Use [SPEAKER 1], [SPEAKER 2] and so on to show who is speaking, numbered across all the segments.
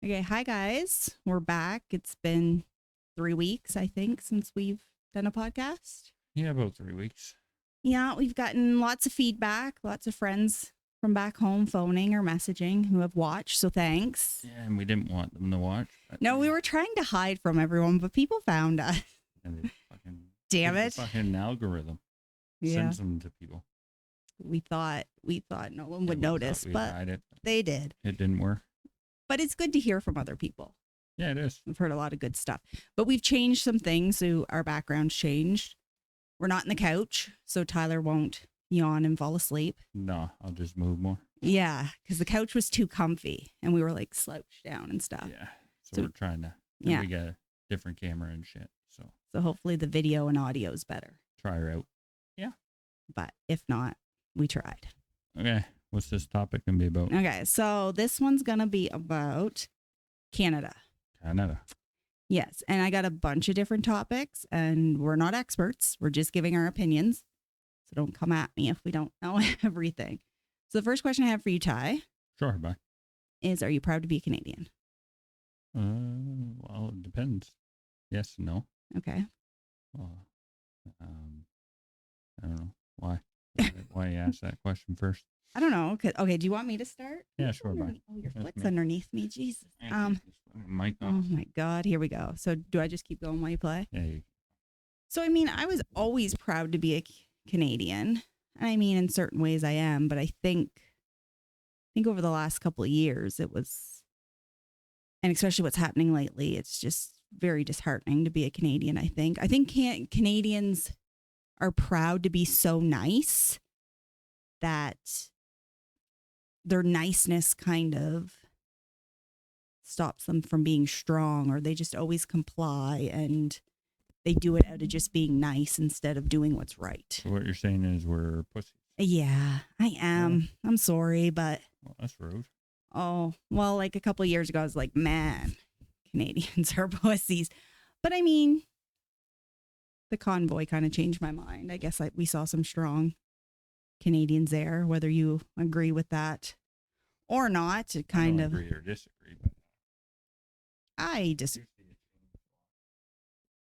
[SPEAKER 1] Okay, hi guys. We're back. It's been 3 weeks, I think, since we've done a podcast.
[SPEAKER 2] Yeah, about 3 weeks.
[SPEAKER 1] Yeah, we've gotten lots of feedback, lots of friends from back home phoning or messaging who have watched. So thanks.
[SPEAKER 2] Yeah, and we didn't want them to watch. But
[SPEAKER 1] No, we were trying to hide from everyone, but people found us.
[SPEAKER 2] and they fucking
[SPEAKER 1] Damn
[SPEAKER 2] the
[SPEAKER 1] it.
[SPEAKER 2] fucking algorithm
[SPEAKER 1] Yeah.
[SPEAKER 2] sends them to people.
[SPEAKER 1] We thought no one would
[SPEAKER 2] Yeah, we
[SPEAKER 1] notice,
[SPEAKER 2] thought we'd
[SPEAKER 1] but
[SPEAKER 2] hide it.
[SPEAKER 1] they did.
[SPEAKER 2] It didn't work.
[SPEAKER 1] But it's good to hear from other people.
[SPEAKER 2] Yeah, it is.
[SPEAKER 1] We've heard a lot of good stuff. But we've changed some things, so our background's changed. We're not in the couch, so Tyler won't yawn and fall asleep.
[SPEAKER 2] No, I'll just move more.
[SPEAKER 1] Yeah, because the couch was too comfy and we were like slouched down and stuff.
[SPEAKER 2] Yeah. So we're trying to.
[SPEAKER 1] Yeah.
[SPEAKER 2] We got a different camera and shit.
[SPEAKER 1] So hopefully the video and audio is better.
[SPEAKER 2] Try her out.
[SPEAKER 1] But if not, we tried.
[SPEAKER 2] Okay. What's this topic going to be about?
[SPEAKER 1] Okay, so this one's going to be about Canada.
[SPEAKER 2] Canada.
[SPEAKER 1] Yes, and I got a bunch of different topics and we're not experts. We're just giving our opinions. So don't come at me if we don't know everything. So the first question I have for you, Ty,
[SPEAKER 2] Sure, bye.
[SPEAKER 1] is are you proud to be a Canadian?
[SPEAKER 2] Well, it depends. Yes and no.
[SPEAKER 1] Okay.
[SPEAKER 2] Well, I don't know. Why? Why you ask that question first?
[SPEAKER 1] I don't know. Okay, do you want me to start?
[SPEAKER 2] Yeah, sure, bye.
[SPEAKER 1] Oh, your
[SPEAKER 2] That's
[SPEAKER 1] foot's
[SPEAKER 2] me.
[SPEAKER 1] underneath me. Jesus.
[SPEAKER 2] Mic
[SPEAKER 1] Oh
[SPEAKER 2] off.
[SPEAKER 1] my God. Here we go. So do I just keep going while you play?
[SPEAKER 2] Yeah,
[SPEAKER 1] So, I mean, I was always proud to be a Canadian. And I mean, in certain ways I am, but I think over the last couple of years it was, and especially what's happening lately, it's just very disheartening to be a Canadian, I think. I think Canadians are proud to be so nice that their niceness kind of stops them from being strong, or they just always comply and they do it out of just being nice instead of doing what's right.
[SPEAKER 2] So what you're saying is we're pussies.
[SPEAKER 1] Yeah, I am.
[SPEAKER 2] Yeah.
[SPEAKER 1] I'm sorry, but
[SPEAKER 2] Well, that's rude.
[SPEAKER 1] oh, well, like a couple of years ago, I was like, man, Canadians are pussies. But I mean, the convoy kind of changed my mind. I guess we saw some strong Canadians there, whether you agree with that or not. It kind
[SPEAKER 2] I
[SPEAKER 1] of.
[SPEAKER 2] don't agree or disagree, but
[SPEAKER 1] I just.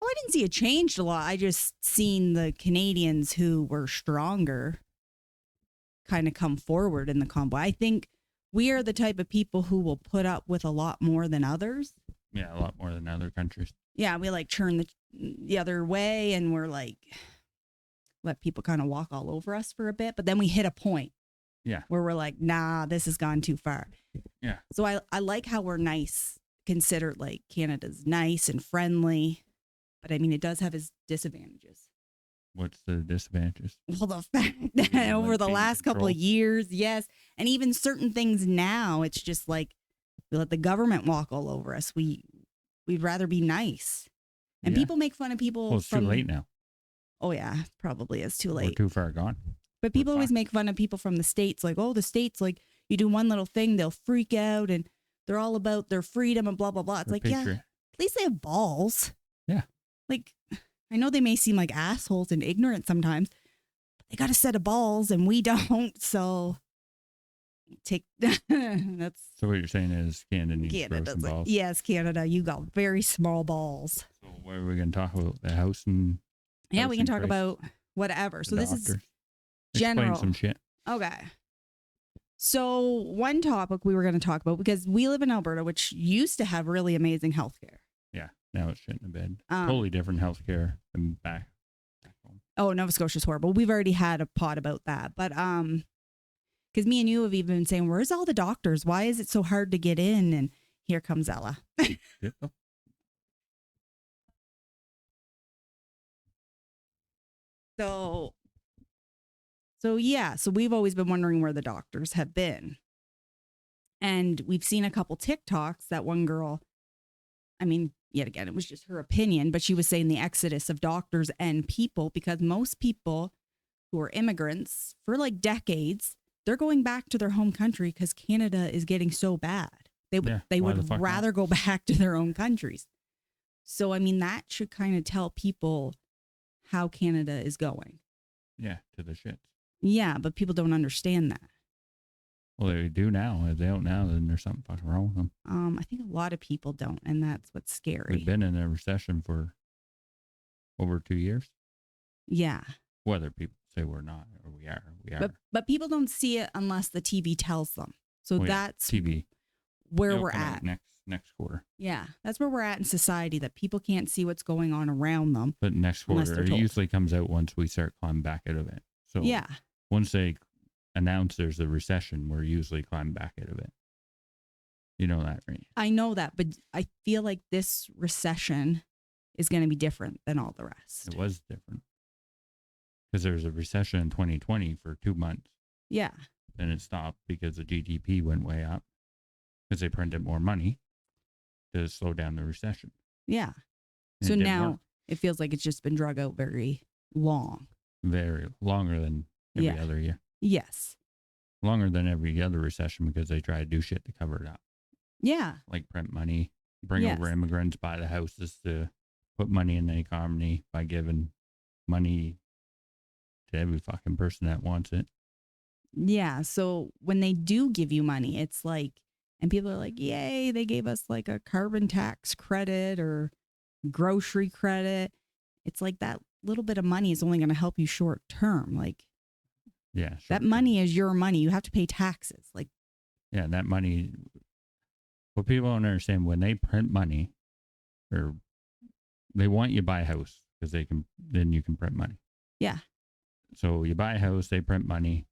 [SPEAKER 1] Oh, I didn't see it changed a lot. I just seen the Canadians who were stronger kind of come forward in the convoy. I think we are the type of people who will put up with a lot more than others.
[SPEAKER 2] Yeah, a lot more than other countries.
[SPEAKER 1] Yeah, we like turn the other way and we're like, let people kind of walk all over us for a bit. But then we hit a point.
[SPEAKER 2] Yeah.
[SPEAKER 1] Where we're like, nah, this has gone too far.
[SPEAKER 2] Yeah.
[SPEAKER 1] So I like how we're nice, considered like Canada's nice and friendly. But I mean, it does have its disadvantages.
[SPEAKER 2] What's the disadvantages?
[SPEAKER 1] Well, the fact that over the last couple of years, yes. And even certain things now, it's just like we let the government walk all over us. We'd rather be nice. And people make fun of people.
[SPEAKER 2] Well, it's too late now.
[SPEAKER 1] Oh, yeah, probably is too late.
[SPEAKER 2] We're too far gone.
[SPEAKER 1] But people always make fun of people from the States. Like, oh, the States, like you do one little thing, they'll freak out and they're all about their freedom and blah, blah, blah. It's like, yeah, at least they have balls.
[SPEAKER 2] Yeah.
[SPEAKER 1] Like, I know they may seem like assholes and ignorant sometimes, but they got a set of balls and we don't. So that's.
[SPEAKER 2] So what you're saying is Canada needs to grow some balls.
[SPEAKER 1] Yes, Canada, you got very small balls.
[SPEAKER 2] So what are we going to talk about? The house and.
[SPEAKER 1] Yeah, we can talk about whatever. So this is general.
[SPEAKER 2] Explain some shit.
[SPEAKER 1] Okay. So one topic we were going to talk about, because we live in Alberta, which used to have really amazing healthcare.
[SPEAKER 2] Yeah, now it's shit in the bed. Totally different healthcare than back home.
[SPEAKER 1] Oh, Nova Scotia's horrible. We've already had a pod about that. But because me and you have even been saying, where's all the doctors? Why is it so hard to get in? And here comes Ella. So yeah, so we've always been wondering where the doctors have been. And we've seen a couple TikToks, that one girl, I mean, yet again, it was just her opinion, but she was saying the exodus of doctors and people, because most people who are immigrants for like decades, they're going back to their home country because Canada is getting so bad. They would rather go back to their own countries. So, I mean, that should kind of tell people how Canada is going.
[SPEAKER 2] Yeah, to the shits.
[SPEAKER 1] Yeah, but people don't understand that.
[SPEAKER 2] Well, they do now. If they don't now, then there's something fucking wrong with them.
[SPEAKER 1] I think a lot of people don't, and that's what's scary.
[SPEAKER 2] We've been in a recession for over 2 years.
[SPEAKER 1] Yeah.
[SPEAKER 2] Whether people say we're not or we are.
[SPEAKER 1] But people don't see it unless the TV tells them. So that's
[SPEAKER 2] TV.
[SPEAKER 1] where
[SPEAKER 2] It'll
[SPEAKER 1] we're
[SPEAKER 2] come
[SPEAKER 1] at.
[SPEAKER 2] out next quarter.
[SPEAKER 1] Yeah, that's where we're at in society, that people can't see what's going on around them.
[SPEAKER 2] But next quarter, it usually comes out once we start climbing back out of it. So
[SPEAKER 1] yeah,
[SPEAKER 2] once they announce there's a recession, we're usually climbing back out of it. You know that, right?
[SPEAKER 1] I know that, but I feel like this recession is going to be different than all the rest.
[SPEAKER 2] It was different. Because there was a recession in 2020 for 2 months.
[SPEAKER 1] Yeah.
[SPEAKER 2] Then it stopped because the GDP went way up. Because they printed more money to slow down the recession.
[SPEAKER 1] Yeah.
[SPEAKER 2] And
[SPEAKER 1] so now it feels like it's just been drug out very long.
[SPEAKER 2] Very longer than every other year.
[SPEAKER 1] Yes.
[SPEAKER 2] Longer than every other recession because they try to do shit to cover it up.
[SPEAKER 1] Yeah.
[SPEAKER 2] Like print money, bring over immigrants, buy the houses to put money in the economy by giving money to every fucking person that wants it.
[SPEAKER 1] Yeah. So when they do give you money, it's like, and people are like, yay, they gave us like a carbon tax credit or grocery credit. It's like that little bit of money is only going to help you short term. Like,
[SPEAKER 2] yeah,
[SPEAKER 1] that money is your money. You have to pay taxes. Like,
[SPEAKER 2] yeah, that money. What people don't understand, when they print money, or they want you to buy a house because then you can print money.
[SPEAKER 1] Yeah.
[SPEAKER 2] So you buy a house, they print money,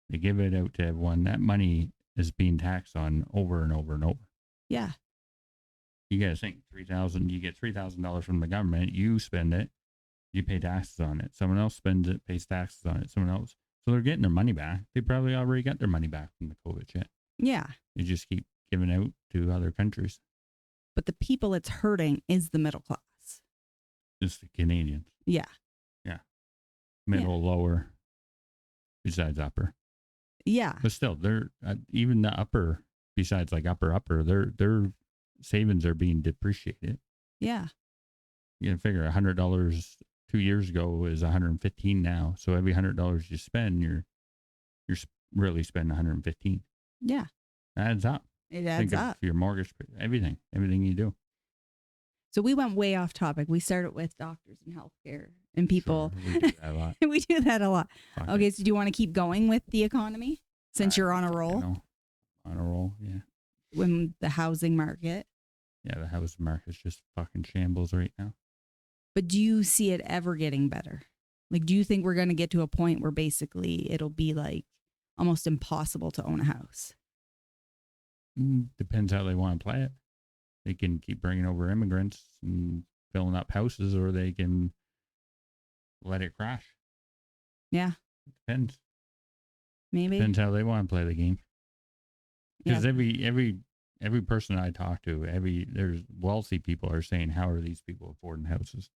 [SPEAKER 2] they give it out to everyone. That money is being taxed on over and over and over.
[SPEAKER 1] Yeah.
[SPEAKER 2] You got to think, you get $3,000 from the government, you spend it, you pay taxes on it. Someone else spends it, pays taxes on it. Someone else. So they're getting their money back. They probably already got their money back from the COVID shit.
[SPEAKER 1] Yeah.
[SPEAKER 2] They just keep giving out to other countries.
[SPEAKER 1] But the people it's hurting is the middle class.
[SPEAKER 2] It's the Canadians.
[SPEAKER 1] Yeah.
[SPEAKER 2] Yeah. Middle, lower, besides upper.
[SPEAKER 1] Yeah.
[SPEAKER 2] But still, they're even the upper, besides like upper, their savings are being depreciated.
[SPEAKER 1] Yeah.
[SPEAKER 2] You can figure $100 2 years ago is $115 now. So every $100 you spend, you're really spending $115.
[SPEAKER 1] Yeah.
[SPEAKER 2] That adds up.
[SPEAKER 1] It adds up.
[SPEAKER 2] Your mortgage, everything you do.
[SPEAKER 1] So we went way off topic. We started with doctors and healthcare and people.
[SPEAKER 2] Sure, we do that a lot.
[SPEAKER 1] We do that a lot. Okay, so do you want to keep going with the economy since you're on a roll?
[SPEAKER 2] On a roll, yeah.
[SPEAKER 1] When the housing market.
[SPEAKER 2] Yeah, the housing market's just fucking shambles right now.
[SPEAKER 1] But do you see it ever getting better? Like, do you think we're going to get to a point where basically it'll be like almost impossible to own a house?
[SPEAKER 2] Depends how they want to play it. They can keep bringing over immigrants and filling up houses, or they can let it crash.
[SPEAKER 1] Yeah.
[SPEAKER 2] Depends.
[SPEAKER 1] Maybe.
[SPEAKER 2] Depends how they want to play the game. Because every person I talk to, there's wealthy people are saying, how are these people affording houses?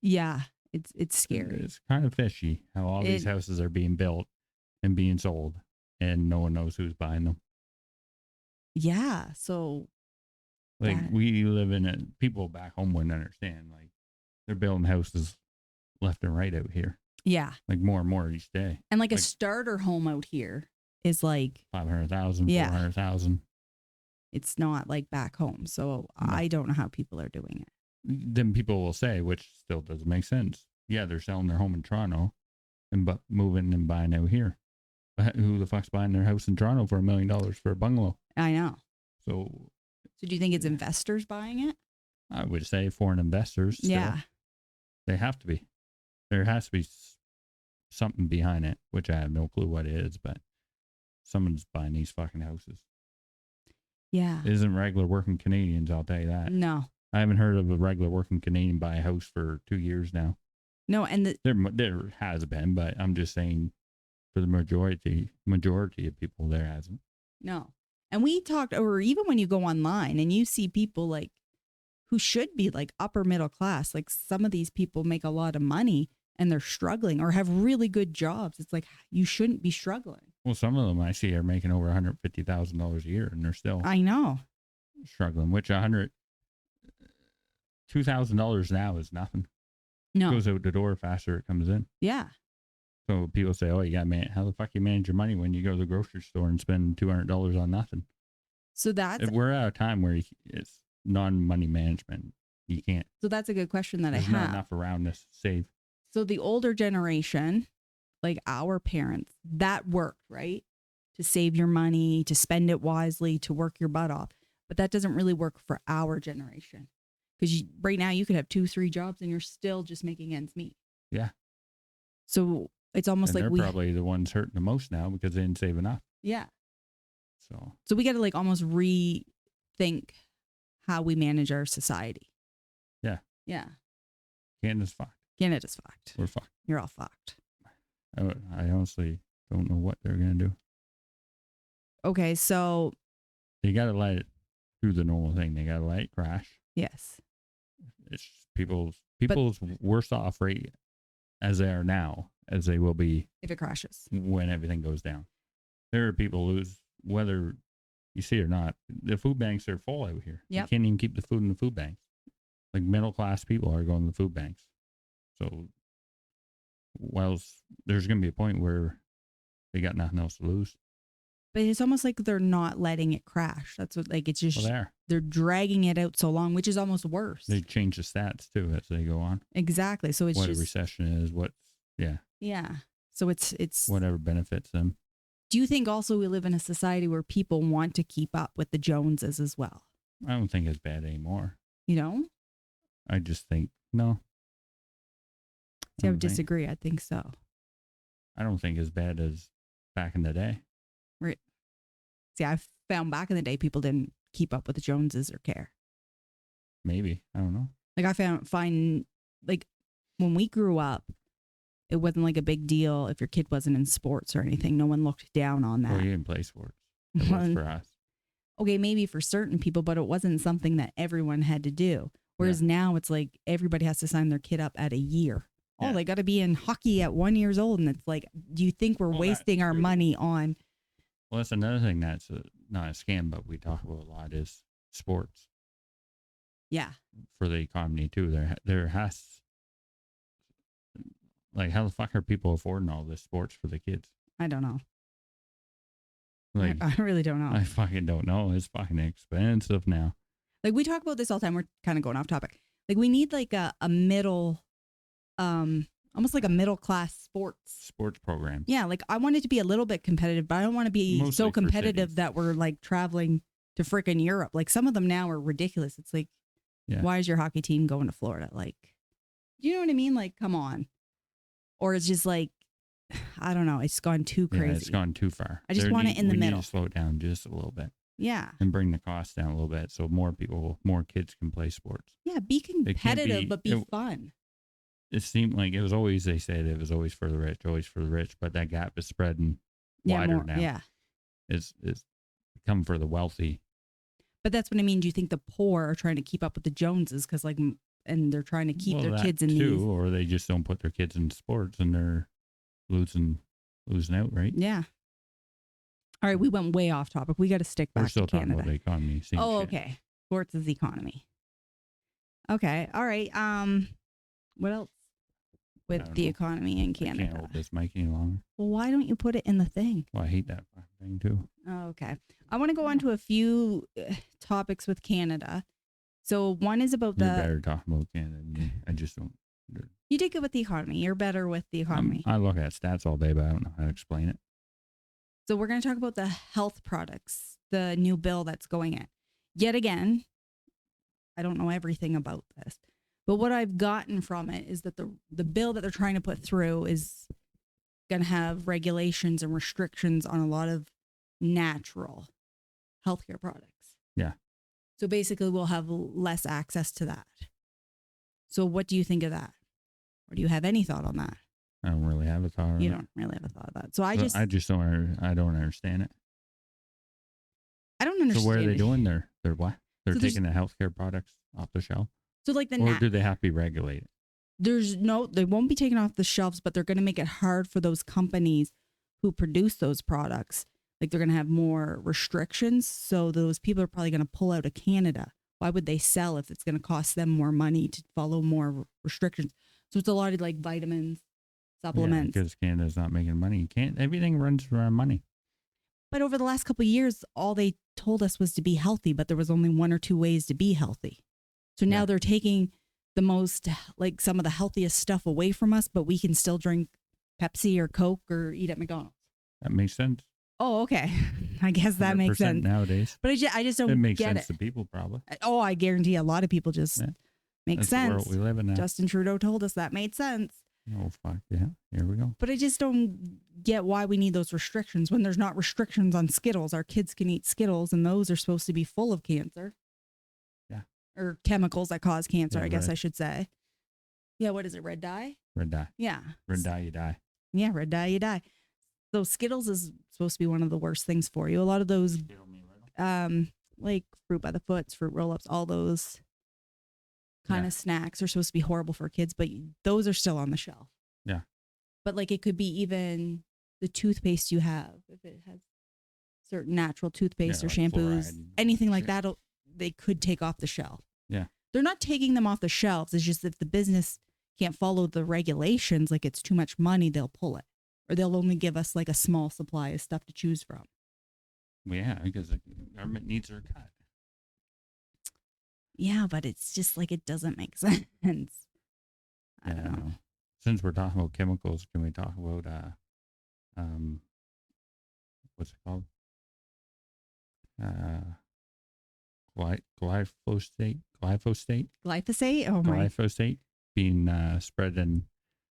[SPEAKER 1] Yeah. It's scary.
[SPEAKER 2] It's kind of fishy how all these houses are being built and being sold and no one knows who's buying them.
[SPEAKER 1] Yeah. So
[SPEAKER 2] like we live in people back home wouldn't understand. Like they're building houses left and right out here.
[SPEAKER 1] Yeah.
[SPEAKER 2] Like more and more each day.
[SPEAKER 1] And like a starter home out here is like
[SPEAKER 2] 500,000, 400,000.
[SPEAKER 1] It's not like back home. So I don't know how people are doing it.
[SPEAKER 2] Then people will say, which still doesn't make sense. Yeah, they're selling their home in Toronto and moving and buying out here. But who the fuck's buying their house in Toronto for $1 million for a bungalow?
[SPEAKER 1] I know.
[SPEAKER 2] So
[SPEAKER 1] do you think it's investors buying it?
[SPEAKER 2] I would say foreign investors. Still.
[SPEAKER 1] Yeah.
[SPEAKER 2] They have to be. There has to be something behind it, which I have no clue what it is, but someone's buying these fucking houses.
[SPEAKER 1] Yeah.
[SPEAKER 2] It isn't regular working Canadians, I'll tell you that.
[SPEAKER 1] No.
[SPEAKER 2] I haven't heard of a regular working Canadian buy a house for 2 years now.
[SPEAKER 1] No, and
[SPEAKER 2] there has been, but I'm just saying for the majority of people, there hasn't.
[SPEAKER 1] No. And we talked, or even when you go online and you see people like who should be like upper middle class, like some of these people make a lot of money and they're struggling or have really good jobs. It's like, you shouldn't be struggling.
[SPEAKER 2] Well, some of them I see are making over $150,000 a year and they're still
[SPEAKER 1] I know
[SPEAKER 2] struggling, which $2,000 now is nothing.
[SPEAKER 1] No.
[SPEAKER 2] It goes out the door faster it comes in.
[SPEAKER 1] Yeah.
[SPEAKER 2] So people say, "Oh, you got man, how the fuck you manage your money when you go to the grocery store and spend $200 on nothing?"
[SPEAKER 1] So that's
[SPEAKER 2] If we're at a time where it's non-money management. You can't.
[SPEAKER 1] so that's a good question that
[SPEAKER 2] There's
[SPEAKER 1] I
[SPEAKER 2] not
[SPEAKER 1] have.
[SPEAKER 2] enough around us to save.
[SPEAKER 1] So the older generation, like our parents, that worked, right? To save your money, to spend it wisely, to work your butt off. But that doesn't really work for our generation. Because right now you could have 2, 3 jobs and you're still just making ends meet.
[SPEAKER 2] Yeah.
[SPEAKER 1] So it's almost
[SPEAKER 2] And
[SPEAKER 1] like
[SPEAKER 2] they're probably the ones hurting the most now because they didn't save enough.
[SPEAKER 1] yeah.
[SPEAKER 2] So
[SPEAKER 1] We got to like almost rethink how we manage our society.
[SPEAKER 2] yeah.
[SPEAKER 1] Yeah.
[SPEAKER 2] Canada's fucked.
[SPEAKER 1] Canada's fucked.
[SPEAKER 2] We're fucked.
[SPEAKER 1] You're all fucked.
[SPEAKER 2] I honestly don't know what they're going to do.
[SPEAKER 1] Okay, so
[SPEAKER 2] They got to let it do the normal thing. They got to let it crash.
[SPEAKER 1] yes.
[SPEAKER 2] It's people's worse off rate as they are now as they will be
[SPEAKER 1] If it crashes.
[SPEAKER 2] when everything goes down. There are people who's, whether you see it or not, the food banks are full out here.
[SPEAKER 1] Yep.
[SPEAKER 2] You can't even keep the food in the food banks. Like middle class people are going to the food banks. So, there's going to be a point where they got nothing else to lose.
[SPEAKER 1] But it's almost like they're not letting it crash. That's what, like, it's just, they're dragging it out so long, which is almost worse.
[SPEAKER 2] They change the stats too as they go on.
[SPEAKER 1] Exactly. So it's
[SPEAKER 2] what
[SPEAKER 1] just
[SPEAKER 2] a recession is,
[SPEAKER 1] yeah. So it's
[SPEAKER 2] whatever benefits them.
[SPEAKER 1] Do you think also we live in a society where people want to keep up with the Joneses as well?
[SPEAKER 2] I don't think it's bad anymore.
[SPEAKER 1] You know?
[SPEAKER 2] I just think, no.
[SPEAKER 1] See, I would disagree. I think so.
[SPEAKER 2] I don't think as bad as back in the day.
[SPEAKER 1] Right. See, I found back in the day people didn't keep up with the Joneses or care.
[SPEAKER 2] Maybe. I don't know.
[SPEAKER 1] Like find like when we grew up, it wasn't like a big deal if your kid wasn't in sports or anything. No one looked down on that.
[SPEAKER 2] Well, you didn't play sports. It was for us.
[SPEAKER 1] Okay, maybe for certain people, but it wasn't something that everyone had to do. Whereas now it's like everybody has to sign their kid up at a year. Oh, they got to be in hockey at 1 year old. And it's like, do you think we're wasting our money on?
[SPEAKER 2] Well, that's another thing that's not a scam, but we talk about a lot is sports.
[SPEAKER 1] Yeah.
[SPEAKER 2] For the economy too. There has, like, how the fuck are people affording all this sports for the kids?
[SPEAKER 1] I don't know.
[SPEAKER 2] Like,
[SPEAKER 1] I really don't know.
[SPEAKER 2] I fucking don't know. It's fucking expensive now.
[SPEAKER 1] Like, we talk about this all the time. We're kind of going off topic. Like, we need like a middle, almost like a middle class sports
[SPEAKER 2] program.
[SPEAKER 1] Yeah. Like, I want it to be a little bit competitive, but I don't want to be
[SPEAKER 2] Mostly
[SPEAKER 1] so competitive that we're like traveling to freaking Europe. Like, some of them now are ridiculous. It's like, why is your hockey team going to Florida? Like, you know what I mean? Like, come on. Or it's just like, I don't know. It's gone too crazy.
[SPEAKER 2] Yeah, it's gone too far.
[SPEAKER 1] I just want it in the middle.
[SPEAKER 2] We need to slow it down just a little bit.
[SPEAKER 1] Yeah.
[SPEAKER 2] And bring the cost down a little bit so more kids can play sports.
[SPEAKER 1] Yeah, be competitive, but be fun.
[SPEAKER 2] It seemed like they said it was always for the rich, but that gap is spreading wider now.
[SPEAKER 1] Yeah.
[SPEAKER 2] It's become for the wealthy.
[SPEAKER 1] But that's what I mean. Do you think the poor are trying to keep up with the Joneses? Because and they're trying to keep their kids in these.
[SPEAKER 2] Or they just don't put their kids in sports and they're losing out, right?
[SPEAKER 1] Yeah. All right, we went way off topic. We got to stick back to Canada.
[SPEAKER 2] We're still talking about the economy.
[SPEAKER 1] Okay. Sports is economy. Okay. All right. What else with the economy in Canada?
[SPEAKER 2] I can't hold this mic any longer.
[SPEAKER 1] Well, why don't you put it in the thing?
[SPEAKER 2] Well, I hate that thing too.
[SPEAKER 1] Oh, okay. I want to go on to a few topics with Canada. So one is about
[SPEAKER 2] You're better talking about Canada than me. I just don't.
[SPEAKER 1] You did good with the economy. You're better with the economy.
[SPEAKER 2] I look at stats all day, but I don't know how to explain it.
[SPEAKER 1] So we're going to talk about the health products, the new bill that's going in. Yet again, I don't know everything about this, but what I've gotten from it is that the bill that they're trying to put through is going to have regulations and restrictions on a lot of natural healthcare products.
[SPEAKER 2] Yeah.
[SPEAKER 1] So basically, we'll have less access to that. So what do you think of that? Or do you have any thought on that?
[SPEAKER 2] I don't really have a thought on it.
[SPEAKER 1] You don't really have a thought of that. So I
[SPEAKER 2] don't understand it.
[SPEAKER 1] I don't understand.
[SPEAKER 2] So what are they doing? They're what? They're
[SPEAKER 1] So
[SPEAKER 2] taking the healthcare products off the shelf?
[SPEAKER 1] So like
[SPEAKER 2] or do they have to be regulated?
[SPEAKER 1] They won't be taken off the shelves, but they're going to make it hard for those companies who produce those products. Like they're going to have more restrictions. So those people are probably going to pull out of Canada. Why would they sell if it's going to cost them more money to follow more restrictions? So it's a lot of like vitamins, supplements.
[SPEAKER 2] Because Canada's not making money. You can't. Everything runs around money.
[SPEAKER 1] But over the last couple of years, all they told us was to be healthy, but there was only 1 or 2 ways to be healthy. So now they're taking the most, like some of the healthiest stuff away from us, but we can still drink Pepsi or Coke or eat at McDonald's.
[SPEAKER 2] That makes sense.
[SPEAKER 1] Oh, okay. I guess that makes
[SPEAKER 2] 100%
[SPEAKER 1] sense.
[SPEAKER 2] nowadays.
[SPEAKER 1] But I just don't
[SPEAKER 2] It makes
[SPEAKER 1] get
[SPEAKER 2] sense to people, probably.
[SPEAKER 1] Oh, I guarantee a lot of people just makes
[SPEAKER 2] That's the
[SPEAKER 1] sense.
[SPEAKER 2] world we live in now.
[SPEAKER 1] Justin Trudeau told us that made sense.
[SPEAKER 2] Oh, fuck. Yeah. Here we go.
[SPEAKER 1] But I just don't get why we need those restrictions when there's not restrictions on Skittles. Our kids can eat Skittles, and those are supposed to be full of cancer.
[SPEAKER 2] Yeah.
[SPEAKER 1] Or chemicals that cause cancer,
[SPEAKER 2] Yeah,
[SPEAKER 1] I guess
[SPEAKER 2] red.
[SPEAKER 1] I should say. Yeah, what is it, red dye?
[SPEAKER 2] Red dye.
[SPEAKER 1] Yeah.
[SPEAKER 2] Red dye, you die.
[SPEAKER 1] Yeah, red dye, you die. So Skittles is supposed to be one of the worst things for you. A lot of those, like Fruit by the Foots, Fruit Roll-Ups, all those kind of snacks are supposed to be horrible for kids, but those are still on the shelf.
[SPEAKER 2] Yeah.
[SPEAKER 1] But like it could be even the toothpaste you have, if it has certain natural toothpaste or
[SPEAKER 2] like
[SPEAKER 1] shampoos,
[SPEAKER 2] fluoride
[SPEAKER 1] anything like
[SPEAKER 2] shit.
[SPEAKER 1] that, they could take off the shelf.
[SPEAKER 2] Yeah.
[SPEAKER 1] They're not taking them off the shelves. It's just if the business can't follow the regulations, like it's too much money, they'll pull it. Or they'll only give us like a small supply of stuff to choose from.
[SPEAKER 2] Well, yeah, because the government needs their cut.
[SPEAKER 1] Yeah, but it's just like it doesn't make sense. I don't know.
[SPEAKER 2] Since we're talking about chemicals, can we talk about what's it called? Glyphosate.
[SPEAKER 1] Glyphosate? Oh my.
[SPEAKER 2] Glyphosate being spread in.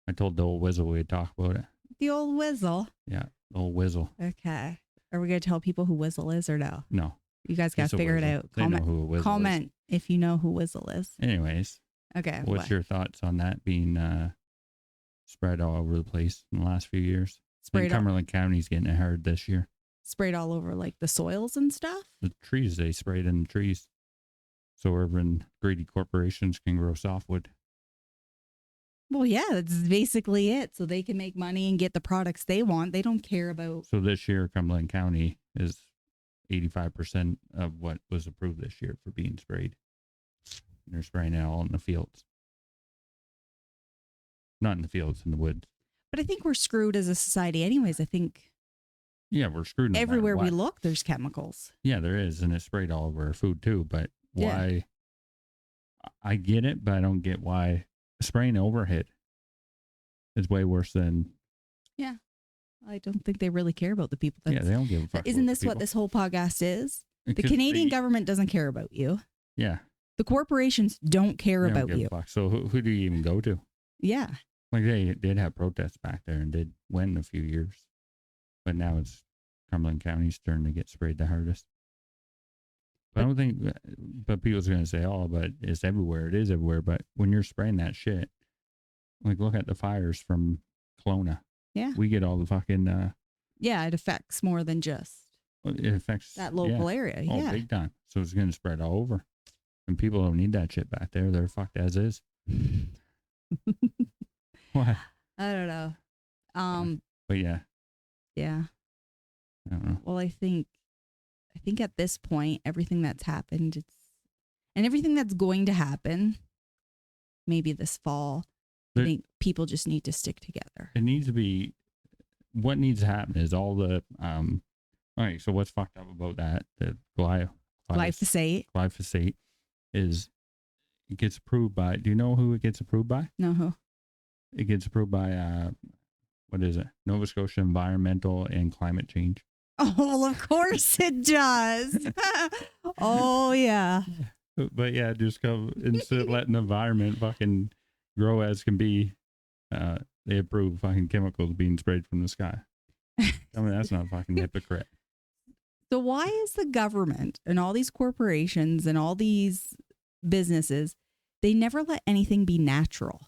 [SPEAKER 2] I told the old Whizzle we'd talk about it.
[SPEAKER 1] The old Whizzle.
[SPEAKER 2] Yeah, the old Whizzle.
[SPEAKER 1] Okay. Are we going to tell people who Whizzle is or no?
[SPEAKER 2] No.
[SPEAKER 1] You guys got to figure it out.
[SPEAKER 2] They know who a Whizzle
[SPEAKER 1] Comment if you know who Whizzle is.
[SPEAKER 2] Anyways.
[SPEAKER 1] Okay.
[SPEAKER 2] What's your thoughts on that being spread all over the place in the last few years? Cumberland County's getting it hard this year.
[SPEAKER 1] Sprayed all over like the soils and stuff?
[SPEAKER 2] The trees, they sprayed in the trees. So urban greedy corporations can grow softwood.
[SPEAKER 1] Well, yeah, that's basically it. So they can make money and get the products they want. They don't care about.
[SPEAKER 2] So this year, Cumberland County is 85% of what was approved this year for being sprayed. And they're spraying it all in the fields. Not in the fields, in the woods.
[SPEAKER 1] But I think we're screwed as a society anyways. I think
[SPEAKER 2] yeah, we're screwed.
[SPEAKER 1] Everywhere we look, there's chemicals.
[SPEAKER 2] Yeah, there is. And it's sprayed all over our food too. But why? I get it, but I don't get why spraying overhead is way worse than.
[SPEAKER 1] Yeah. I don't think they really care about the people.
[SPEAKER 2] They don't give a fuck.
[SPEAKER 1] Isn't this what this whole podcast is? The Canadian government doesn't care about you.
[SPEAKER 2] Yeah.
[SPEAKER 1] The corporations don't care about you.
[SPEAKER 2] So who do you even go to?
[SPEAKER 1] Yeah.
[SPEAKER 2] Like they did have protests back there and did win a few years. But now it's Cumberland County's turn to get sprayed the hardest. But I don't think, but people's going to say, oh, but it's everywhere. It is everywhere. But when you're spraying that shit, like look at the fires from Kelowna.
[SPEAKER 1] Yeah.
[SPEAKER 2] We get all the fucking.
[SPEAKER 1] Yeah, it affects more than just.
[SPEAKER 2] It affects
[SPEAKER 1] that local area.
[SPEAKER 2] Oh, big time. So it's going to spread all over. And people don't need that shit back there. They're fucked as is. What?
[SPEAKER 1] I don't know.
[SPEAKER 2] But yeah.
[SPEAKER 1] Yeah.
[SPEAKER 2] I don't know.
[SPEAKER 1] Well, I think at this point, everything that's happened, and everything that's going to happen, maybe this fall, I think people just need to stick together.
[SPEAKER 2] It needs to be, what needs to happen is all the, all right, so what's fucked up about that, the glyphosate is it gets approved by, do you know who it gets approved by?
[SPEAKER 1] No, who?
[SPEAKER 2] It gets approved by, what is it? Nova Scotia Environmental and Climate Change.
[SPEAKER 1] Oh, well, of course it does. Oh, yeah.
[SPEAKER 2] But yeah, just go, instead of letting the environment fucking grow as can be, they approve fucking chemicals being sprayed from the sky. I mean, that's not fucking hypocrite.
[SPEAKER 1] So why is the government and all these corporations and all these businesses, they never let anything be natural?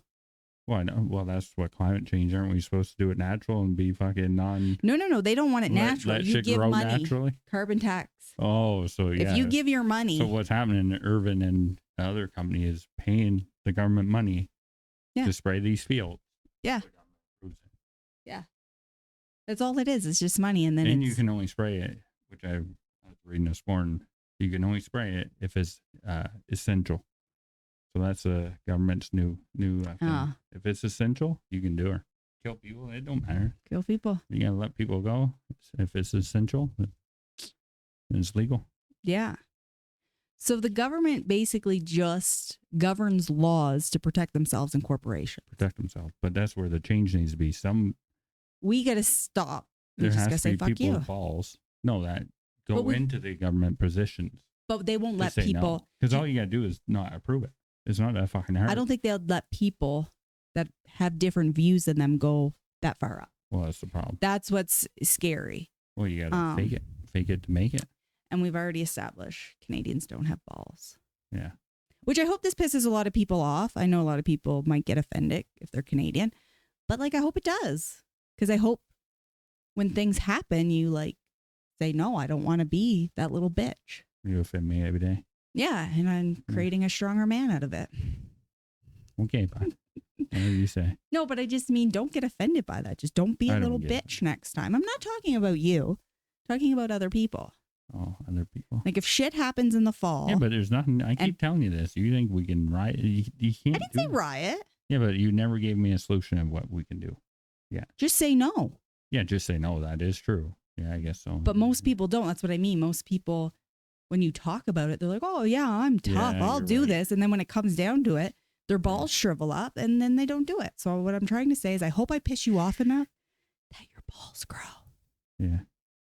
[SPEAKER 2] Well, I know. Well, that's what climate change. Aren't we supposed to do it natural and be fucking non?
[SPEAKER 1] No. They don't want it natural.
[SPEAKER 2] Let
[SPEAKER 1] you
[SPEAKER 2] shit
[SPEAKER 1] give
[SPEAKER 2] grow
[SPEAKER 1] money,
[SPEAKER 2] naturally.
[SPEAKER 1] Carbon tax.
[SPEAKER 2] Oh, so yeah.
[SPEAKER 1] If you give your money.
[SPEAKER 2] So what's happening? Irvin and the other company is paying the government money to spray these fields.
[SPEAKER 1] Yeah. Yeah. That's all it is. It's just money, and then
[SPEAKER 2] you can only spray it, which I was reading this morning. You can only spray it if it's essential. So that's the government's new thing. If it's essential, you can do it. kill people. It don't matter.
[SPEAKER 1] Kill people.
[SPEAKER 2] You gotta let people go if it's essential. It's legal.
[SPEAKER 1] Yeah. So the government basically just governs laws to protect themselves and corporations.
[SPEAKER 2] Protect themselves, but that's where the change needs to be.
[SPEAKER 1] We got to stop. We
[SPEAKER 2] There
[SPEAKER 1] just
[SPEAKER 2] has
[SPEAKER 1] got to
[SPEAKER 2] to
[SPEAKER 1] say
[SPEAKER 2] be
[SPEAKER 1] fuck
[SPEAKER 2] people
[SPEAKER 1] you.
[SPEAKER 2] with balls. No, that go into the government positions.
[SPEAKER 1] But they won't let
[SPEAKER 2] Say
[SPEAKER 1] people.
[SPEAKER 2] Because all you gotta do is not approve it. It's not that fucking hard.
[SPEAKER 1] I don't think they'll let people that have different views than them go that far up.
[SPEAKER 2] Well, that's the problem.
[SPEAKER 1] That's what's scary.
[SPEAKER 2] Well, you gotta fake it to make it.
[SPEAKER 1] And we've already established Canadians don't have balls.
[SPEAKER 2] Yeah.
[SPEAKER 1] Which I hope this pisses a lot of people off. I know a lot of people might get offended if they're Canadian, but like I hope it does, because I hope when things happen, you like say no. I don't want to be that little bitch.
[SPEAKER 2] You offend me every day.
[SPEAKER 1] Yeah, and I'm creating a stronger man out of it.
[SPEAKER 2] Okay, fine. Whatever you say.
[SPEAKER 1] No, but I just mean don't get offended by that. Just don't be a little bitch next time. I'm not talking about you. I'm talking about other people.
[SPEAKER 2] Oh, other people.
[SPEAKER 1] Like if shit happens in the fall.
[SPEAKER 2] Yeah, but there's nothing. I keep telling you this. You think we can riot? You can't.
[SPEAKER 1] I didn't say riot.
[SPEAKER 2] Yeah, but you never gave me a solution of what we can do. Yeah.
[SPEAKER 1] Just say no.
[SPEAKER 2] Yeah, just say no. That is true. Yeah, I guess so.
[SPEAKER 1] But most people don't. That's what I mean. Most people, when you talk about it, they're like, oh, yeah, I'm tough. I'll do this. And then when it comes down to it, their balls shrivel up and then they don't do it. So what I'm trying to say is I hope I piss you off enough that your balls grow.
[SPEAKER 2] Yeah.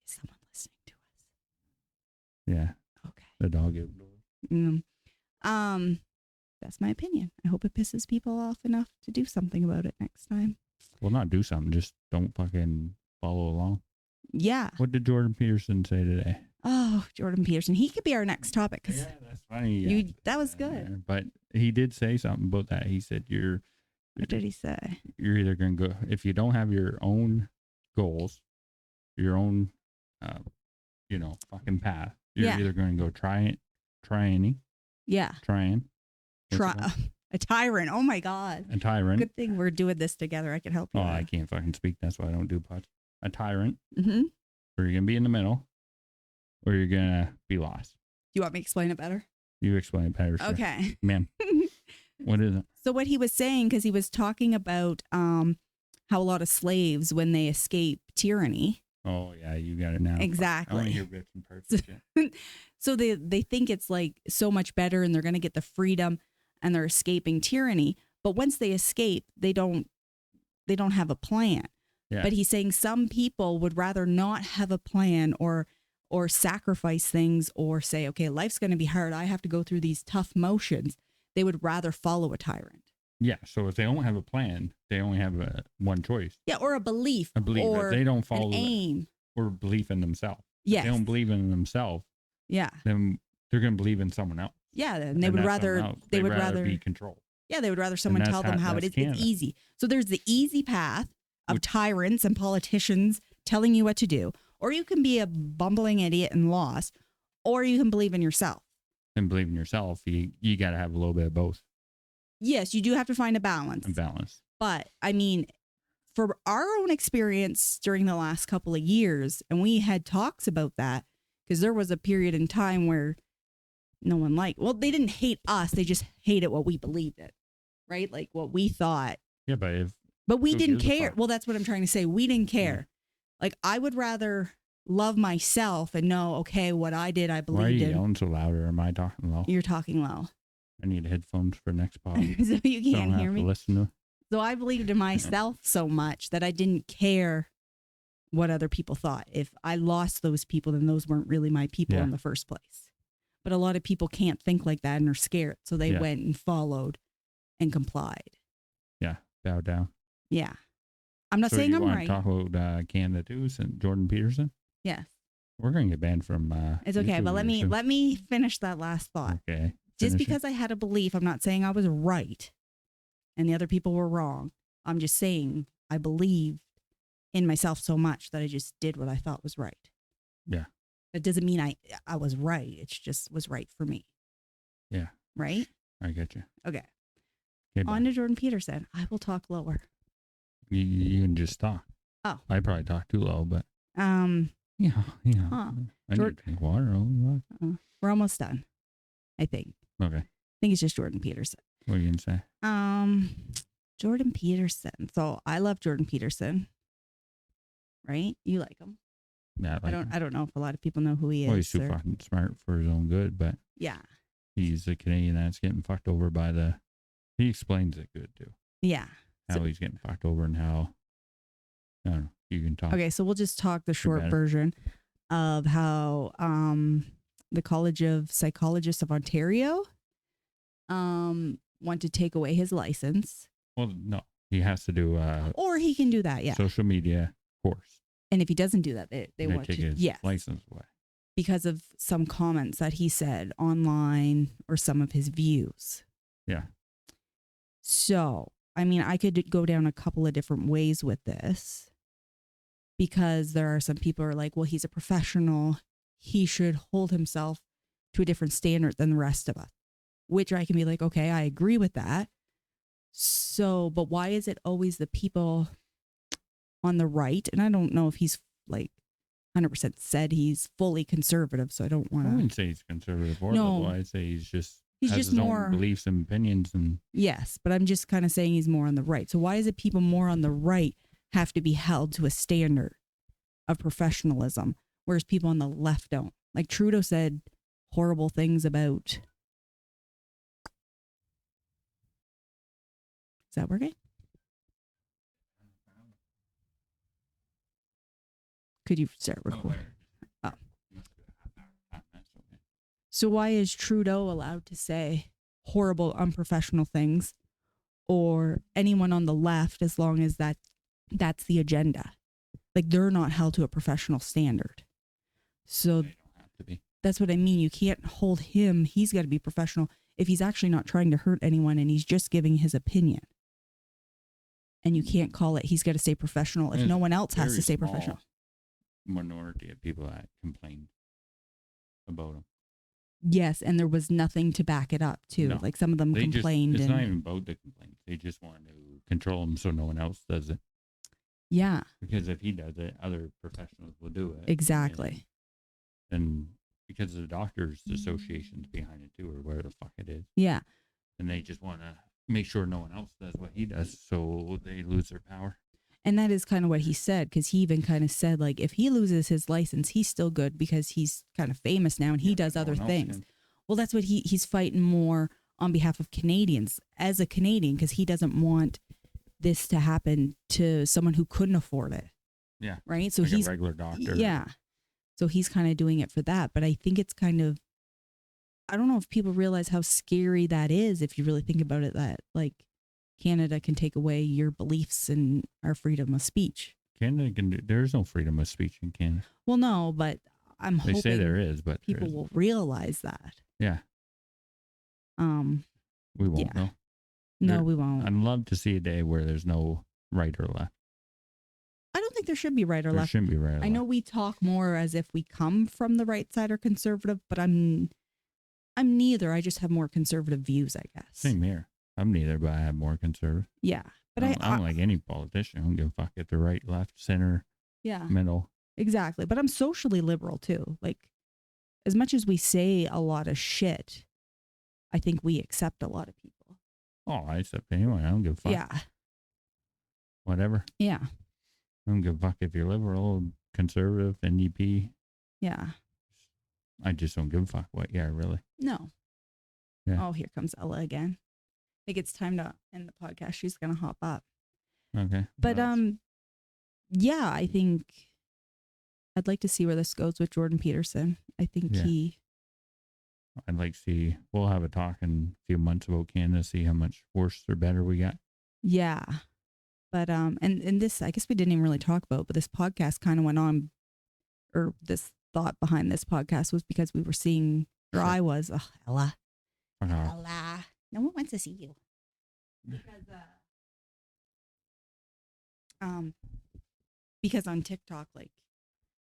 [SPEAKER 1] Is someone listening to us?
[SPEAKER 2] Yeah.
[SPEAKER 1] Okay.
[SPEAKER 2] The dog.
[SPEAKER 1] That's my opinion. I hope it pisses people off enough to do something about it next time.
[SPEAKER 2] Well, not do something. Just don't fucking follow along.
[SPEAKER 1] Yeah.
[SPEAKER 2] What did Jordan Peterson say today?
[SPEAKER 1] Oh, Jordan Peterson. He could be our next topic.
[SPEAKER 2] Yeah, that's funny.
[SPEAKER 1] That was good.
[SPEAKER 2] But he did say something about that. He said,
[SPEAKER 1] what did he say?
[SPEAKER 2] You're either going to go, if you don't have your own goals, your own, fucking path, you're either going to go Tyranny.
[SPEAKER 1] Yeah. A tyrant. Oh my God.
[SPEAKER 2] A tyrant.
[SPEAKER 1] Good thing we're doing this together. I can help you.
[SPEAKER 2] Oh, I can't fucking speak. That's why I don't do pods. A tyrant.
[SPEAKER 1] Mm-hmm.
[SPEAKER 2] Or you're going to be in the middle, or you're going to be lost.
[SPEAKER 1] You want me to explain it better?
[SPEAKER 2] You explain it better. Sir.
[SPEAKER 1] Okay.
[SPEAKER 2] Man. What is it?
[SPEAKER 1] So what he was saying, because he was talking about how a lot of slaves, when they escape tyranny.
[SPEAKER 2] Oh, yeah, you got it now.
[SPEAKER 1] Exactly.
[SPEAKER 2] I want to hear bits and parts.
[SPEAKER 1] So they think it's like so much better and they're going to get the freedom and they're escaping tyranny. But once they escape, they don't have a plan.
[SPEAKER 2] Yeah.
[SPEAKER 1] But he's saying some people would rather not have a plan or sacrifice things or say, okay, life's going to be hard. I have to go through these tough motions. They would rather follow a tyrant.
[SPEAKER 2] Yeah. So if they don't have a plan, they only have one choice.
[SPEAKER 1] Yeah. Or a belief.
[SPEAKER 2] Or if they don't follow
[SPEAKER 1] an aim.
[SPEAKER 2] Or belief in themselves.
[SPEAKER 1] Yes.
[SPEAKER 2] If they don't believe in themselves.
[SPEAKER 1] Yeah.
[SPEAKER 2] Then they're going to believe in someone else.
[SPEAKER 1] Yeah. And they would rather
[SPEAKER 2] be controlled.
[SPEAKER 1] Yeah. They would rather someone tell them how it is. It's easy. So there's the easy path of tyrants and politicians telling you what to do. Or you can be a bumbling idiot and lost. Or you can believe in yourself.
[SPEAKER 2] And believe in yourself, you got to have a little bit of both.
[SPEAKER 1] Yes, you do have to find a balance. But I mean, for our own experience during the last couple of years, and we had talks about that, because there was a period in time where no one they didn't hate us. They just hated what we believed in, right? Like what we thought.
[SPEAKER 2] Yeah,
[SPEAKER 1] but we didn't care. Well, that's what I'm trying to say. We didn't care. Yeah. Like I would rather love myself and know, okay, what I did, I believed in.
[SPEAKER 2] Why are you yelling so loud, or am I talking low?
[SPEAKER 1] You're talking low.
[SPEAKER 2] I need headphones for next pod.
[SPEAKER 1] So you can't hear me.
[SPEAKER 2] Listen to.
[SPEAKER 1] So I believed in myself so much that I didn't care what other people thought. If I lost those people, then those weren't really my people in the first place. But a lot of people can't think like that and are scared. So they went and followed and complied.
[SPEAKER 2] Yeah, bow down.
[SPEAKER 1] Yeah. I'm not saying I'm right.
[SPEAKER 2] You want to talk about Canada too, and Jordan Peterson?
[SPEAKER 1] Yes.
[SPEAKER 2] We're going to get banned from
[SPEAKER 1] it's okay, but let me finish that last thought.
[SPEAKER 2] Okay.
[SPEAKER 1] Just because I had a belief, I'm not saying I was right and the other people were wrong. I'm just saying I believed in myself so much that I just did what I thought was right.
[SPEAKER 2] Yeah.
[SPEAKER 1] That doesn't mean I was right. It just was right for me.
[SPEAKER 2] Yeah.
[SPEAKER 1] Right?
[SPEAKER 2] I get you.
[SPEAKER 1] Okay.
[SPEAKER 2] Okay,
[SPEAKER 1] on to Jordan Peterson. I will talk lower.
[SPEAKER 2] You can just talk.
[SPEAKER 1] Oh.
[SPEAKER 2] I probably talk too low, but. Yeah.
[SPEAKER 1] Huh.
[SPEAKER 2] I need to drink water.
[SPEAKER 1] We're almost done, I think.
[SPEAKER 2] Okay.
[SPEAKER 1] I think it's just Jordan Peterson.
[SPEAKER 2] What are you going to say?
[SPEAKER 1] Jordan Peterson. So I love Jordan Peterson, right? You like him.
[SPEAKER 2] Yeah, like
[SPEAKER 1] I don't know if a lot of people know who he
[SPEAKER 2] well, he's
[SPEAKER 1] is.
[SPEAKER 2] too fucking smart for his own good, but
[SPEAKER 1] Yeah.
[SPEAKER 2] he's a Canadian that's getting fucked over by the. He explains it good too.
[SPEAKER 1] Yeah.
[SPEAKER 2] How he's getting fucked over and how. I don't know. You can talk.
[SPEAKER 1] Okay, so we'll just talk the short
[SPEAKER 2] better.
[SPEAKER 1] version of how the College of Psychologists of Ontario want to take away his license.
[SPEAKER 2] Well, no, he has to do
[SPEAKER 1] Or he can do that, yeah.
[SPEAKER 2] social media course.
[SPEAKER 1] And if he doesn't do that, they want
[SPEAKER 2] take
[SPEAKER 1] to
[SPEAKER 2] his license away.
[SPEAKER 1] Because of some comments that he said online or some of his views.
[SPEAKER 2] Yeah.
[SPEAKER 1] So, I mean, I could go down a couple of different ways with this because there are some people who are like, well, he's a professional. He should hold himself to a different standard than the rest of us, which I can be like, okay, I agree with that. So, but why is it always the people on the right? And I don't know if he's like 100% said he's fully conservative, so I don't want
[SPEAKER 2] I
[SPEAKER 1] to.
[SPEAKER 2] wouldn't say he's conservative or
[SPEAKER 1] No.
[SPEAKER 2] liberal. I'd say he's just has
[SPEAKER 1] just
[SPEAKER 2] his
[SPEAKER 1] more
[SPEAKER 2] own beliefs and opinions. And
[SPEAKER 1] yes, but I'm just kind of saying he's more on the right. So why is it people more on the right have to be held to a standard of professionalism, whereas people on the left don't? Like Trudeau said horrible things about. Is that working? Could you start recording? Oh. So why is Trudeau allowed to say horrible, unprofessional things, or anyone on the left, as long as that's the agenda? Like they're not held to a professional standard. So
[SPEAKER 2] they don't have to be.
[SPEAKER 1] That's what I mean. You can't hold him. He's got to be professional if he's actually not trying to hurt anyone and he's just giving his opinion. And you can't call it, he's got to stay professional if no one else has to stay professional.
[SPEAKER 2] Minority of people that complained about him.
[SPEAKER 1] Yes, and there was nothing to back it up too.
[SPEAKER 2] No.
[SPEAKER 1] Like some of them complained.
[SPEAKER 2] It's not even about the complaints. They just want to control him so no one else does it.
[SPEAKER 1] Yeah.
[SPEAKER 2] Because if he does it, other professionals will do it.
[SPEAKER 1] Exactly.
[SPEAKER 2] And because of the doctors' associations behind it too, or where the fuck it is.
[SPEAKER 1] Yeah.
[SPEAKER 2] And they just want to make sure no one else does what he does, so they lose their power.
[SPEAKER 1] And that is kind of what he said, because he even kind of said, like, if he loses his license, he's still good because he's kind of famous now and he does other things. Well, that's what he's fighting more on behalf of Canadians as a Canadian, because he doesn't want this to happen to someone who couldn't afford it.
[SPEAKER 2] Yeah.
[SPEAKER 1] Right? So
[SPEAKER 2] like
[SPEAKER 1] he's
[SPEAKER 2] a regular doctor.
[SPEAKER 1] Yeah. So he's kind of doing it for that. But I think it's kind of, I don't know if people realize how scary that is if you really think about it, that like Canada can take away your beliefs and our freedom of speech.
[SPEAKER 2] Canada can do, there's no freedom of speech in Canada.
[SPEAKER 1] Well, no, but I'm hoping
[SPEAKER 2] they say there is, but
[SPEAKER 1] people will realize that.
[SPEAKER 2] Yeah. We won't know.
[SPEAKER 1] No, we won't.
[SPEAKER 2] I'd love to see a day where there's no right or left.
[SPEAKER 1] I don't think there should be right or left.
[SPEAKER 2] There shouldn't be right or left.
[SPEAKER 1] I know we talk more as if we come from the right side or conservative, but I'm neither. I just have more conservative views, I guess.
[SPEAKER 2] Same here. I'm neither, but I have more conservative.
[SPEAKER 1] Yeah. But
[SPEAKER 2] I don't like any politician. I don't give a fuck if they're right, left, center, middle.
[SPEAKER 1] Exactly. But I'm socially liberal too. Like, as much as we say a lot of shit, I think we accept a lot of people.
[SPEAKER 2] Oh, I accept anyone. I don't give a fuck.
[SPEAKER 1] Yeah.
[SPEAKER 2] Whatever.
[SPEAKER 1] Yeah.
[SPEAKER 2] I don't give a fuck if you're liberal, conservative, NDP.
[SPEAKER 1] Yeah.
[SPEAKER 2] I just don't give a fuck what. Yeah, really.
[SPEAKER 1] No.
[SPEAKER 2] Yeah.
[SPEAKER 1] Oh, here comes Ella again. I think it's time to end the podcast. She's gonna hop up.
[SPEAKER 2] Okay.
[SPEAKER 1] But yeah, I think I'd like to see where this goes with Jordan Peterson. I think
[SPEAKER 2] I'd like to see. We'll have a talk in a few months about Canada, see how much worse or better we got.
[SPEAKER 1] Yeah. But and this, I guess we didn't even really talk about, but this podcast kind of went on, or this thought behind this podcast was because we were seeing, or I was, Ella. Ella. No one wants to see you. Because on TikTok, like,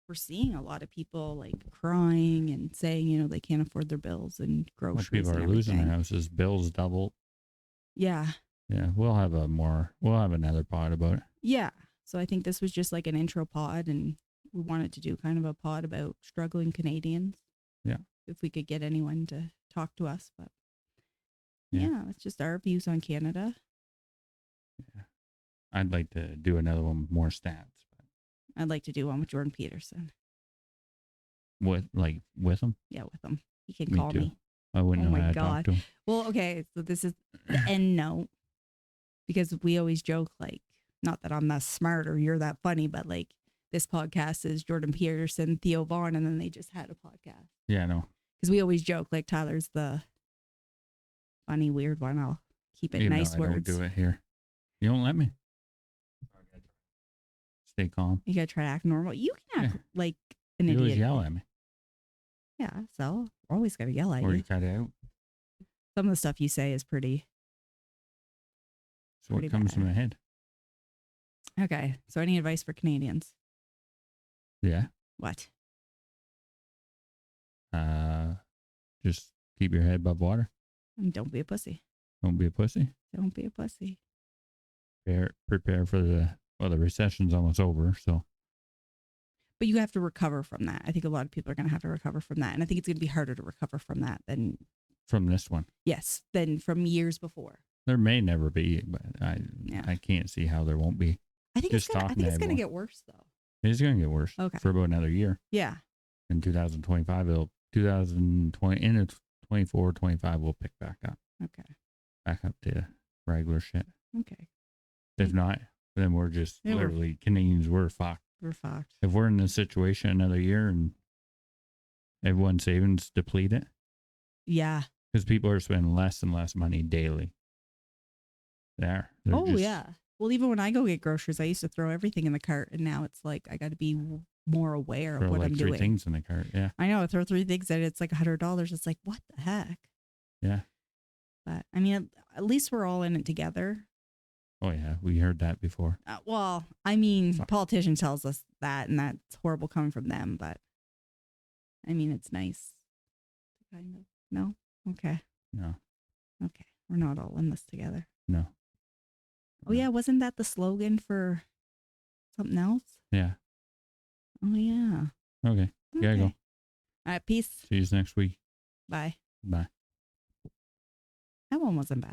[SPEAKER 1] we're seeing a lot of people like crying and saying, you know, they can't afford their bills and groceries.
[SPEAKER 2] People are losing their houses, bills double.
[SPEAKER 1] Yeah.
[SPEAKER 2] Yeah, we'll have another pod about it.
[SPEAKER 1] Yeah. So I think this was just like an intro pod, and we wanted to do kind of a pod about struggling Canadians.
[SPEAKER 2] Yeah.
[SPEAKER 1] If we could get anyone to talk to us, but yeah, it's just our views on Canada.
[SPEAKER 2] I'd like to do another one with more stats.
[SPEAKER 1] I'd like to do one with Jordan Peterson.
[SPEAKER 2] With him?
[SPEAKER 1] Yeah, with him. He can
[SPEAKER 2] Me
[SPEAKER 1] call
[SPEAKER 2] too.
[SPEAKER 1] me.
[SPEAKER 2] I wouldn't
[SPEAKER 1] Oh
[SPEAKER 2] know
[SPEAKER 1] my
[SPEAKER 2] how to
[SPEAKER 1] God.
[SPEAKER 2] talk to him.
[SPEAKER 1] Well, okay, so this is the end note, because we always joke, like, not that I'm that smart or you're that funny, but like this podcast is Jordan Peterson, Theo Vaughn, and then they just had a podcast.
[SPEAKER 2] Yeah, I know.
[SPEAKER 1] Because we always joke, like, Tyler's the funny, weird one. I'll keep it
[SPEAKER 2] Even
[SPEAKER 1] nice
[SPEAKER 2] though I
[SPEAKER 1] words.
[SPEAKER 2] don't do it here. You don't let me. Stay calm.
[SPEAKER 1] You gotta try to act normal. You can act like an
[SPEAKER 2] You
[SPEAKER 1] idiot.
[SPEAKER 2] always yell at me.
[SPEAKER 1] Yeah, so we're always gonna yell at
[SPEAKER 2] Or
[SPEAKER 1] you.
[SPEAKER 2] you cut it out.
[SPEAKER 1] Some of the stuff you say is pretty.
[SPEAKER 2] So what comes to
[SPEAKER 1] bad.
[SPEAKER 2] my head?
[SPEAKER 1] Okay, so any advice for Canadians?
[SPEAKER 2] Yeah.
[SPEAKER 1] What?
[SPEAKER 2] Just keep your head above water.
[SPEAKER 1] And don't be a pussy.
[SPEAKER 2] Don't be a pussy.
[SPEAKER 1] Don't be a pussy.
[SPEAKER 2] Prepare for the recession's almost over, so.
[SPEAKER 1] But you have to recover from that. I think a lot of people are going to have to recover from that. And I think it's going to be harder to recover from that than.
[SPEAKER 2] From this one.
[SPEAKER 1] Yes, than from years before.
[SPEAKER 2] There may never be, but I can't see how there won't be.
[SPEAKER 1] I think it's going to get worse, though.
[SPEAKER 2] It's going to get worse for about another year.
[SPEAKER 1] Yeah.
[SPEAKER 2] In 2025, 2020, into 24, 25, we'll pick back up.
[SPEAKER 1] Okay.
[SPEAKER 2] Back up to regular shit.
[SPEAKER 1] Okay.
[SPEAKER 2] If not, then we're just literally Canadians. We're fucked.
[SPEAKER 1] We're fucked.
[SPEAKER 2] If we're in this situation another year and everyone's savings depleted.
[SPEAKER 1] Yeah.
[SPEAKER 2] Because people are spending less and less money daily. They're
[SPEAKER 1] yeah. Well, even when I go get groceries, I used to throw everything in the cart, and now it's like I got to be more aware of what I'm doing.
[SPEAKER 2] 3 things in the cart, yeah.
[SPEAKER 1] I know. I throw 3 things in, it's like $100. It's like, what the heck?
[SPEAKER 2] Yeah.
[SPEAKER 1] But I mean, at least we're all in it together.
[SPEAKER 2] Oh yeah, we heard that before.
[SPEAKER 1] Well, I mean, politician tells us that, and that's horrible coming from them. But I mean, it's nice. Kind of. No. Okay.
[SPEAKER 2] No.
[SPEAKER 1] Okay. We're not all in this together.
[SPEAKER 2] No.
[SPEAKER 1] Oh, yeah. Wasn't that the slogan for something else?
[SPEAKER 2] Yeah.
[SPEAKER 1] Oh, yeah.
[SPEAKER 2] Okay. Gotta go.
[SPEAKER 1] All right. Peace.
[SPEAKER 2] See you next week.
[SPEAKER 1] Bye.
[SPEAKER 2] Bye.
[SPEAKER 1] That one wasn't bad.